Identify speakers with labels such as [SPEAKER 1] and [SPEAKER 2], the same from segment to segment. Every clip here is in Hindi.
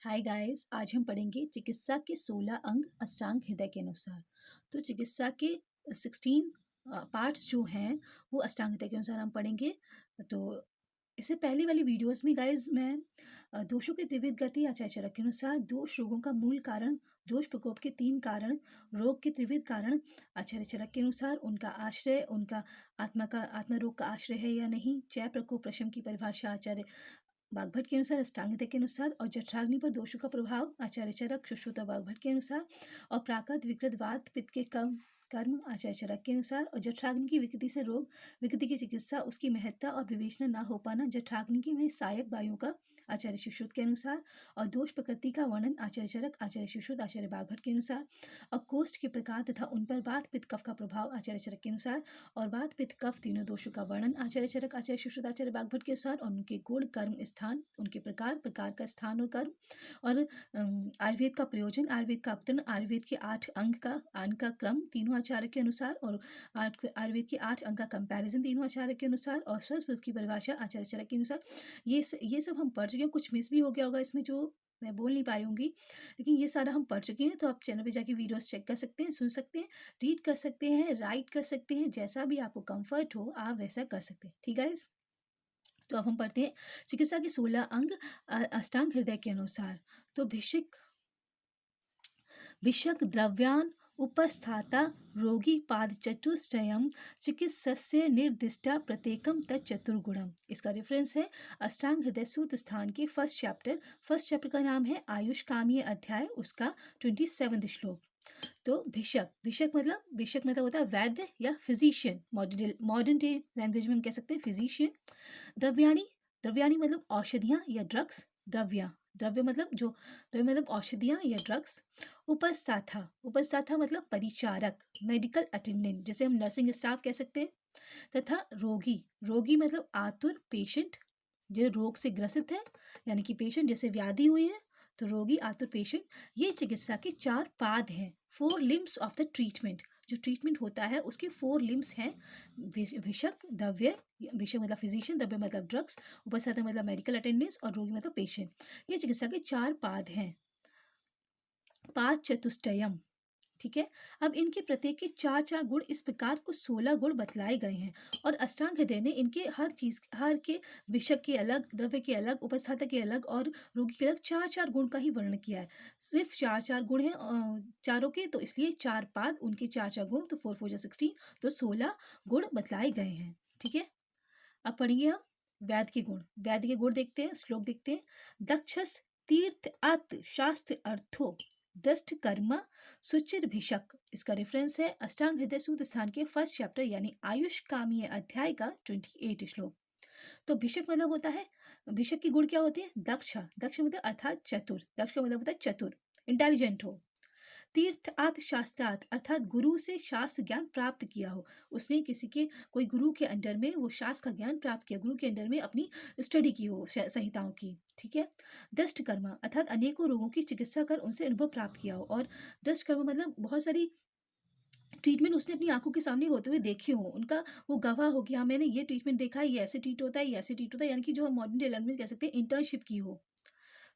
[SPEAKER 1] हाय गाइस, आज हम पढ़ेंगे चिकित्सा के 16 अंग अष्टांग हृदय के अनुसार। तो चिकित्सा के 16 पार्ट्स जो हैं वो अष्टांग हृदय के अनुसार हम पढ़ेंगे। तो इससे पहले वाली वीडियोस में गाइस मैं दोषों की त्रिविध गति आचार्य चरक के अनुसार दोष रोगों का मूल कारण, दोष प्रकोप के 3 कारण, रोग के त्रिविध कारण आचार्य चरक के अनुसार, उनका आश्रय, उनका आत्मा रोग का आश्रय है या नहीं, चय प्रकोप प्रशम की परिभाषा आचार्य वाग्भट के अनुसार, अष्टांग हृदय के अनुसार, और जठराग्नि पर दोषों का प्रभाव आचार्य चरक सुश्रुत वाग्भट के अनुसार, और प्राकृत विकृत वात पित्त के कर्म आचार्य चरक के अनुसार, और जठराग्नि की विकृति से रोग विकृति की चिकित्सा, उसकी महत्ता और विवेचना ना हो पाना जठराग्नि की में सहायक वायु का आचार्य सुश्रुत के अनुसार, और दोष प्रकृति का वर्णन आचार्य चरक आचार्य सुश्रुत आचार्य वाग्भट के अनुसार, और कोष्ठ के प्रकार तथा उन पर वात पित्त कफ का प्रभाव आचार्य चरक के अनुसार, और वात पित्त कफ तीनों दोषों का वर्णन आचार्य चरक आचार्य सुश्रुत आचार्य वाग्भट के अनुसार, और उनके गुण कर्म स्थान, उनके प्रकार का स्थान और कर्म, और आयुर्वेद का प्रयोजन, आयुर्वेद का अवतरण, आयुर्वेद के 8 अंग का क्रम तीनों आचार्य के अनुसार, और आयुर्वेद के 8 अंग का कंपैरिजन तीनों आचार्य के अनुसार, और स्वस्थ की परिभाषा आचार्य चरक के अनुसार। ये सब हम पढ़ चुके हैं। कुछ मिस भी हो गया होगा इसमें जो मैं बोल नहीं पाई होंगी, लेकिन ये सारा हम पढ़ चुके हैं। तो आप चैनल पे जाके वीडियोस चेक कर सकते हैं, सुन सकते हैं, रीड कर सकते हैं, राइट कर सकते हैं, जैसा भी आपको कंफर्ट हो आप वैसा कर सकते हैं। ठीक है। तो अब हम पढ़ते हैं चिकित्सा के 16 अंग अष्टांग हृदय के अनुसार। तो भिषक द्रव्यान उपस्थाता रोगी पाद चतुष्टयम चिकित्सस्य निर्दिष्टा प्रत्येकम तत्चतुर्गुणम। इसका रेफरेंस है अष्टांग हृदय सूत्र स्थान के फर्स्ट चैप्टर का नाम है आयुष कामीय अध्याय, उसका 27वां श्लोक। तो भिषक मतलब होता है वैद्य या फिजिशियन, मॉडर्न डे लैंग्वेज में हम कह सकते हैं फिजिशियन। द्रव्याणी मतलब औषधियाँ या ड्रग्स, द्रव्य मतलब औषधियाँ या ड्रग्स। उपस्थाथा मतलब परिचारक, मेडिकल अटेंडेंट, जिसे हम नर्सिंग स्टाफ कह सकते हैं। तथा रोगी मतलब आतुर, पेशेंट जो रोग से ग्रसित है, यानी कि पेशेंट जैसे व्याधि हुई है तो रोगी, आतुर, पेशेंट। ये चिकित्सा के 4 पाद हैं, 4 लिम्स ऑफ द ट्रीटमेंट। जो ट्रीटमेंट होता है उसके 4 लिम्स हैं। भिषक मतलब फिजिशियन, द्रव्य मतलब ड्रग्स, उपस्थाता मतलब मेडिकल अटेंडेंस, और रोगी मतलब पेशेंट। ये चिकित्सा के 4 पाद हैं। पाद चतुष्टयम, ठीक है। अब इनके प्रत्येक के 4 गुण, इस प्रकार को 16 गुण बतलाए गए हैं। और अष्टांग हृदय ने इनके हर के विषक के अलग, द्रव्य के अलग, उपस्थाता के अलग और रोगी के अलग 4 गुण का ही वर्णन किया है। सिर्फ 4 गुण हैं चारों के, तो इसलिए 4 पाद, उनके 4 गुण, तो 4 4 जा 16, तो 16 गुण बतलाए गए हैं। ठीक है। अब पढ़ेंगे हम वैद्य के गुण देखते हैं, श्लोक देखते हैं। दक्षस तीर्थ अत शास्त्र अर्थो दष्ट कर्मा सुचिर भिषक। इसका रेफरेंस है अष्टांग हृदय सूत्र स्थान के फर्स्ट चैप्टर यानी आयुष कामीय अध्याय का 28 श्लोक। तो भिषक मतलब होता है, भिषक की गुण क्या होते हैं? दक्ष मतलब अर्थात चतुर, दक्ष का मतलब होता है चतुर, इंटेलिजेंट हो। तीर्थात शास्त्रार्थ अर्थात गुरु से शास्त्र ज्ञान प्राप्त किया हो, उसने कोई गुरु के अंडर में वो शास्त्र का ज्ञान प्राप्त किया, गुरु के अंडर में अपनी स्टडी की हो संहिताओं की। ठीक है। दष्ट कर्मा अर्थात अनेकों रोगों की चिकित्सा कर उनसे अनुभव प्राप्त किया हो, और दष्ट कर्मा मतलब बहुत सारी ट्रीटमेंट उसने अपनी आंखों के सामने होते हुए देखे हो, उनका वो गवाह हो गया, मैंने ये ट्रीटमेंट देखा है, ये ऐसे ट्रीट होता है, ये ऐसे ट्रीट होता है, यानी कि जो हम मॉडर्न डे लैंग्वेज कह सकते हैं इंटर्नशिप की हो।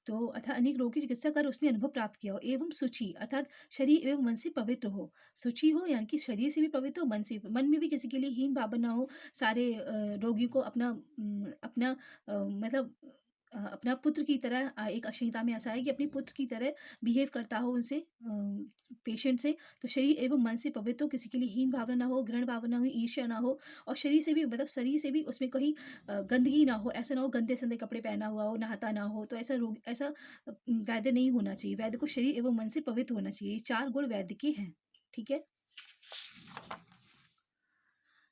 [SPEAKER 1] तो अर्थात अनेक रोगों की चिकित्सा कर उसने अनुभव प्राप्त किया हो। एवं शुचि अर्थात शरीर एवं मन से पवित्र हो, शुचि हो यानी कि शरीर से भी पवित्र हो, मन में भी किसी के लिए हीन भावना ना हो। सारे रोगियों को अपना मतलब अपना पुत्र की तरह, एक संहिता में ऐसा है कि अपने पुत्र की तरह बिहेव करता हो उनसे, पेशेंट से। तो शरीर एवं मन से पवित्र हो, किसी के लिए हीन भावना ना हो, घृण भावना हो, ईर्ष्या ना हो, और शरीर से भी उसमें कहीं गंदगी ना हो, ऐसा ना हो गंदे संदे कपड़े पहना हुआ हो, नहाता ना हो। तो ऐसा वैद्य नहीं होना चाहिए। वैद्य को शरीर एवं मन से पवित्र होना चाहिए। ये 4 गुण वैद्य के हैं। ठीक है।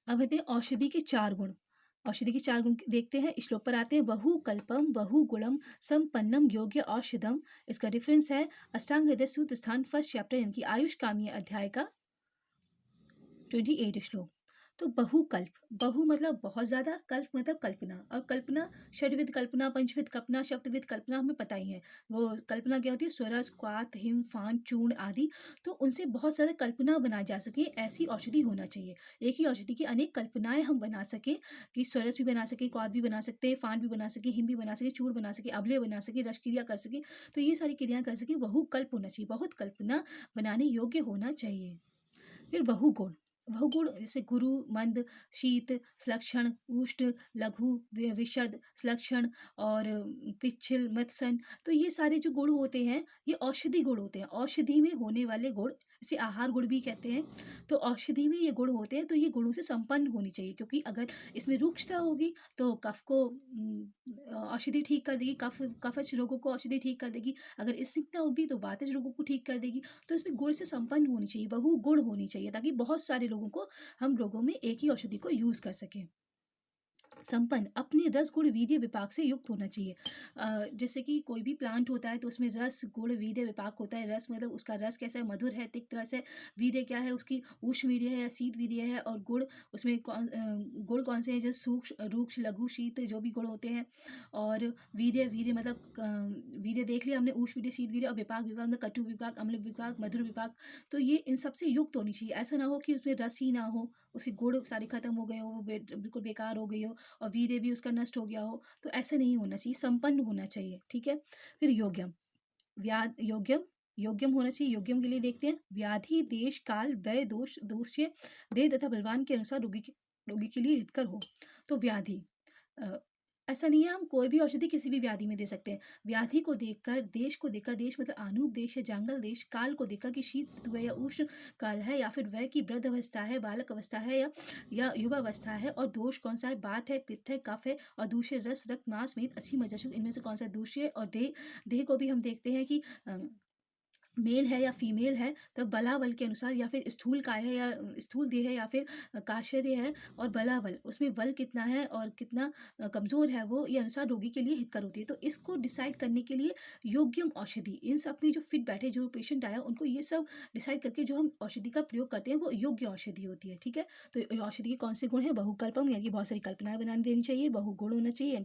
[SPEAKER 1] अब कहते हैं औषधि के 4 गुण। औषधि के 4 गुण देखते हैं, श्लोक पर आते हैं। बहु कल्पम बहु गुणम संपन्नम योग्य औषधम। इसका रेफरेंस है अष्टांग हृदय सूत्र स्थान फर्स्ट चैप्टर यानी कि आयुष कामीय अध्याय का 28 श्लोक। तो बहुकल्प, बहु मतलब बहुत ज़्यादा, कल्प मतलब कल्पना, और कल्पना षड्विध कल्पना, पंचविध कल्पना, सप्तविध कल्पना हमें पता ही है। वो कल्पना क्या होती है? स्वरस, क्वाथ, हिम, फान, चूर्ण आदि। तो उनसे बहुत ज़्यादा कल्पना बनाई जा सके, ऐसी औषधि होना चाहिए। एक ही औषधि की अनेक कल्पनाएँ हम बना सकें, कि स्वरस भी बना सकें, क्वाथ भी बना सकते हैं, फान भी बना सकें, हिम भी बना सकें, चूर्ण बना सकें, अम्लीय बना सकें, रस क्रिया कर सकें। तो ये सारी क्रियाएँ कर सकें, बहुकल्प होना चाहिए, बहुत कल्पना बनाने योग्य होना चाहिए। फिर बहुगुण, बहुगुण जैसे गुरु, मंद, शीत, श्लक्षण, उष्ण, लघु, विशद, श्लक्षण और पिच्छल, मत्सन। तो ये सारे जो गुण होते हैं, ये औषधि गुण होते हैं। औषधि में होने वाले गुण, इसे आहार गुण भी कहते हैं। तो औषधि में ये गुण होते हैं, तो ये गुणों से संपन्न होनी चाहिए, क्योंकि अगर इसमें रुक्षता होगी तो कफ को औषधि ठीक कर देगी, कफज रोगों को औषधि ठीक कर देगी। अगर स्निग्धता होगी तो वातज रोगों को ठीक कर देगी। तो इसमें गुण से संपन्न होनी चाहिए, बहुगुण होनी चाहिए, ताकि बहुत सारे लोगों को, हम रोगों में एक ही औषधि को यूज़ कर सकें। संपन्न, अपने रस गुण वीर्य विपाक से युक्त होना चाहिए। जैसे कि कोई भी प्लांट होता है तो उसमें रस गुण वीर्य विपाक होता है। रस मतलब उसका रस कैसा है? मधुर है, तिक्त रस है। वीर्य क्या है? उसकी उष्ण वीर्य है या शीत वीर्य है। और गुण, उसमें गुण कौन से हैं? जैसे सूक्ष्म, रूक्ष, लघु, शीत, जो भी गुण होते हैं। और वीर्य, वीर्य मतलब वीर्य देख लिया हमने, उष्ण वीर्य, शीत वीर्य। और विपाक, विपाक मतलब कटु विपाक, अम्ल विपाक, मधुर विपाक। तो ये इन सबसे युक्त होनी चाहिए। ऐसा ना हो कि उसमें रस ही ना हो, उसके गुण सारे खत्म हो गए हो, वो बिल्कुल बेकार हो गई हो, और वीर्य भी उसका नष्ट हो गया हो। तो ऐसे नहीं होना चाहिए, संपन्न होना चाहिए। ठीक है। फिर योग्यम, योग्यम, योग्यम होना चाहिए। योग्यम के लिए देखते हैं, व्याधि, देश, काल, व्यय, दोष, दोष्य, देह तथा बलवान के अनुसार रोगी के लिए हितकर हो। तो व्याधि, अ, ऐसा नहीं है हम कोई भी औषधि किसी भी व्याधि में दे सकते हैं। व्याधि को देखकर, देश को देखकर, देश मतलब आनूप देश या जंगल देश, काल को देखकर कि शीत ऋतु है या उष्ण काल है, या फिर वह की वृद्ध अवस्था है, बालक अवस्था है, या युवा अवस्था है। और दोष कौन सा है? बात है, पित्त है, कफ है, और दूसरे रस, रक्त, मांस, मीत, असी, मज्जाशुक्र, इनमें से कौन सा दूषित है? और देह, देह को भी हम देखते हैं कि मेल है या फीमेल है, तो बलाबल के अनुसार, या फिर स्थूल काय है या स्थूल देह है, या फिर काशर्य है और बलाबल, उसमें बल कितना है और कितना कमज़ोर है वो, ये अनुसार रोगी के लिए हितकर होती है। तो इसको डिसाइड करने के लिए योग्यम औषधि, इन सब में जो फिट बैठे, जो पेशेंट आया, उनको ये सब डिसाइड करके जो हम औषधि का प्रयोग करते हैं वो योग्य औषधि होती है। ठीक है। तो औषधि के कौन से गुण हैं? बहुकल्पम, यानी कि बहुत सारी कल्पनाएं बनाने देनी चाहिए। बहुगुण होना चाहिए,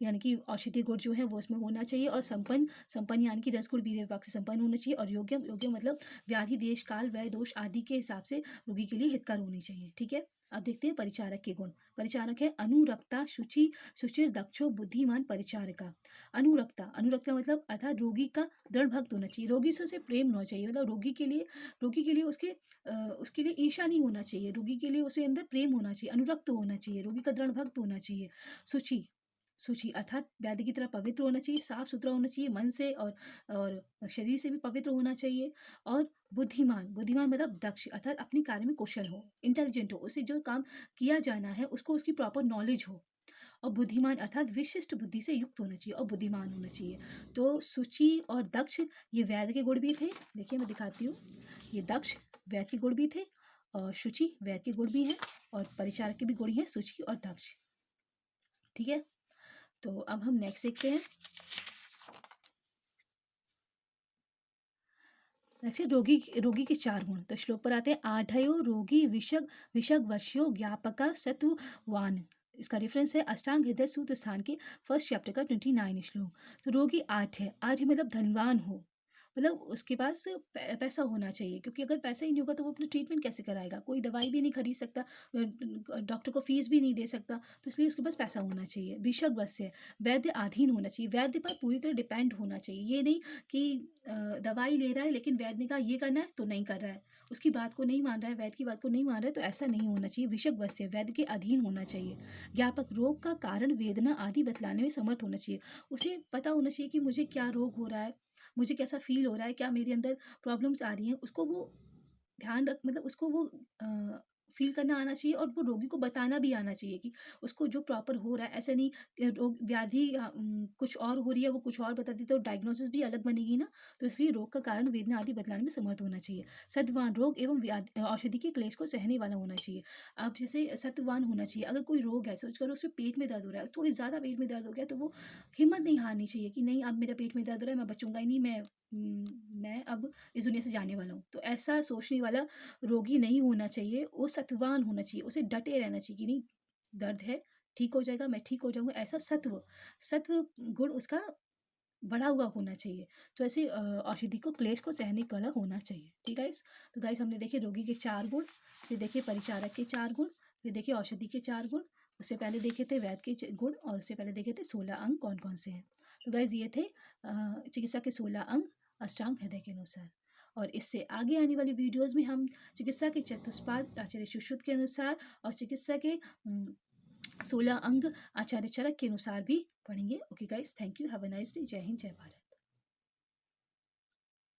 [SPEAKER 1] यानी कि औषधि गुण जो है वो उसमें होना चाहिए। और संपन्न, संपन्न यानी कि रस गुण वीर्य विभाग से संपन्न होना चाहिए। और योग्यम, योग्य मतलब व्याधि, देश, काल, व्यय, दोष आदि के हिसाब से रोगी के लिए हितकर होनी चाहिए। ठीक है। अब देखते हैं परिचारक के गुण। परिचारक है अनुरक्ता, शुचि, सुचिर, दक्षो, बुद्धिमान परिचारिका। अनुरक्ता, अनुरक्ता मतलब अर्थात रोगी का दृढ़ भक्त होना चाहिए, रोगी से उसे प्रेम होना चाहिए। मतलब रोगी के लिए उसके लिए ईर्ष्या नहीं होना चाहिए, रोगी के लिए उसके अंदर प्रेम होना चाहिए, अनुरक्त होना चाहिए, रोगी का दृढ़ भक्त होना चाहिए। शुचि, शुचि अर्थात व्याधि की तरह पवित्र होना चाहिए, साफ सुथरा होना चाहिए, मन से और शरीर से भी पवित्र होना चाहिए। और बुद्धिमान, बुद्धिमान मतलब दक्ष, अर्थात अपने कार्य में कुशल हो, इंटेलिजेंट हो, उसे जो काम किया जाना है उसको उसकी प्रॉपर नॉलेज हो। और बुद्धिमान अर्थात विशिष्ट बुद्धि से युक्त होना चाहिए और बुद्धिमान होना चाहिए। तो शुचि और दक्ष, ये वैद्य के गुण भी थे। देखिए मैं दिखाती हूँ, ये दक्ष वैद्य के गुण भी थे, और शुचि वैद्य के गुण भी हैं, और परिचारक के भी गुण हैं, शुचि और दक्ष। ठीक है। तो अब हम नेक्स्ट देखते हैं। नेक्स्ट है रोगी, रोगी के चार गुण। तो श्लोक पर आते हैं, आढ़यो रोगी विषग, विषग वश्यो ज्ञापका सत्ववान। इसका रेफरेंस है अष्टांग हृदय सूत्र स्थान के फर्स्ट चैप्टर का 29 श्लोक। तो रोगी आठ है, आठ ही मतलब धनवान हो, मतलब उसके पास पैसा होना चाहिए, क्योंकि अगर पैसा ही नहीं होगा तो वो अपना ट्रीटमेंट कैसे कराएगा? कोई दवाई भी नहीं खरीद सकता, डॉक्टर को फीस भी नहीं दे सकता। तो इसलिए उसके पास पैसा होना चाहिए। विषग वश्य, वैद्य अधीन होना चाहिए, वैद्य पर पूरी तरह डिपेंड होना चाहिए। ये नहीं कि दवाई ले रहा है लेकिन वैद्य ने कहा ये करना है तो नहीं कर रहा है, उसकी बात को नहीं मान रहा है, वैद्य की बात को नहीं मान रहा है, तो ऐसा नहीं होना चाहिए। विषग वश्य, वैद्य के अधीन होना चाहिए। ज्ञापक, रोग का कारण, वेदना आदि बतलाने में समर्थ होना चाहिए। उसे पता होना चाहिए कि मुझे क्या रोग हो रहा है, मुझे कैसा फ़ील हो रहा है, क्या मेरे अंदर प्रॉब्लम्स आ रही हैं, उसको वो ध्यान रख, मतलब उसको वो फ़ील करना आना चाहिए, और वो रोगी को बताना भी आना चाहिए कि उसको जो प्रॉपर हो रहा है। ऐसा नहीं कि रोग व्याधि कुछ और हो रही है, वो कुछ और बता देते, तो डायग्नोसिस भी अलग बनेगी ना। तो इसलिए रोग का कारण, वेदना आदि बतलाने में समर्थ होना चाहिए। सत्ववान, रोग एवं औषधि के क्लेश को सहने वाला होना चाहिए। अब जैसे सत्ववान होना चाहिए, अगर कोई रोग है, सोच करो उसमें पेट में दर्द हो रहा है, थोड़ी ज़्यादा पेट में दर्द हो गया, तो वो हिम्मत नहीं हारनी चाहिए कि नहीं अब मेरा पेट में दर्द हो रहा है, मैं बचूंगा ही नहीं, मैं मैं अब इस दुनिया से जाने वाला हूँ। तो ऐसा सोचने वाला रोगी नहीं होना चाहिए, वो सत्ववान होना चाहिए, उसे डटे रहना चाहिए कि नहीं, दर्द है, ठीक हो जाएगा, मैं ठीक हो जाऊँगा, ऐसा सत्व गुण उसका बढ़ा हुआ होना चाहिए। तो ऐसे औषधि को, क्लेश को सहने वाला होना चाहिए। ठीक है गाइस? तो गाइस हमने देखे रोगी के 4 गुण, फिर देखे परिचारक के 4 गुण, फिर देखे औषधि के 4 गुण, उससे पहले देखे थे वैद्य के गुण, और उससे पहले देखे थे 16 अंग कौन-कौन से हैं। तो गाइस ये थे चिकित्सा के 16 अंग अष्टांग हृदय के अनुसार। और इससे आगे आने वाली वीडियोज़ में हम चिकित्सा के चतुष्पाद आचार्य सुश्रुत के अनुसार और चिकित्सा के 16 अंग आचार्य चरक के अनुसार भी पढ़ेंगे। Okay guys, thank you, have a nice day, जय हिंद, जय भारत।